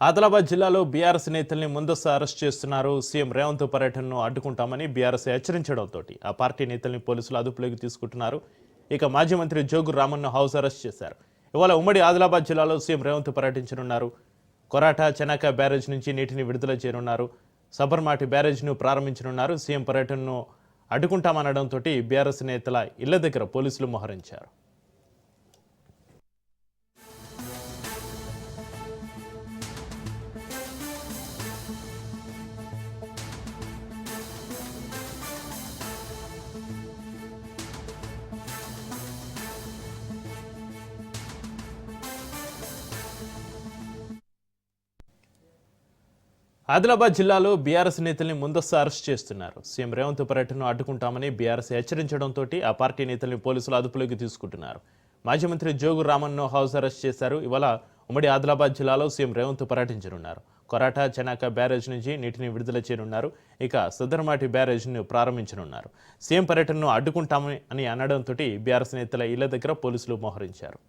ఆదిలాబాద్ జిల్లాలో బీఆర్ఎస్ నేతల్ని ముందస్తు అరెస్ట్ చేస్తున్నారు. సీఎం రేవంత్ పర్యటనను అడ్డుకుంటామని బీఆర్ఎస్ హెచ్చరించడంతో ఆ పార్టీ నేతల్ని పోలీసులు అదుపులోకి తీసుకుంటున్నారు. ఇక మాజీ మంత్రి జోగు రామన్ను హౌస్ అరెస్ట్ చేశారు. ఇవాళ ఉమ్మడి ఆదిలాబాద్ జిల్లాలో సీఎం రేవంత్ పర్యటించనున్నారు. కొరాట చెనాక బ్యారేజ్ నుంచి నీటిని విడుదల చేయనున్నారు. సబర్మాటి బ్యారేజ్ను ప్రారంభించనున్నారు. సీఎం పర్యటనను అడ్డుకుంటామనడంతో బీఆర్ఎస్ నేతల ఇళ్ల దగ్గర పోలీసులు మోహరించారు. ఆదిలాబాద్ జిల్లాలో బీఆర్ఎస్ నేతల్ని ముందస్తు అరెస్ట్ చేస్తున్నారు. సీఎం రేవంత్ పర్యటనను అడ్డుకుంటామని బీఆర్ఎస్ హెచ్చరించడంతో ఆ పార్టీ నేతల్ని పోలీసులు అదుపులోకి తీసుకుంటున్నారు. మాజీ మంత్రి జోగు రామన్ను హౌస్ అరెస్ట్ చేశారు. ఇవాళ ఉమ్మడి ఆదిలాబాద్ జిల్లాలో సీఎం రేవంత్ పర్యటించనున్నారు. కొరాట చెనాక బ్యారేజ్ నుంచి నీటిని విడుదల చేయనున్నారు. ఇక సదర్మాటి బ్యారేజ్ను ప్రారంభించనున్నారు. సీఎం పర్యటనను అడ్డుకుంటామని అనడంతో బీఆర్ఎస్ నేతల ఇళ్ల దగ్గర పోలీసులు మోహరించారు.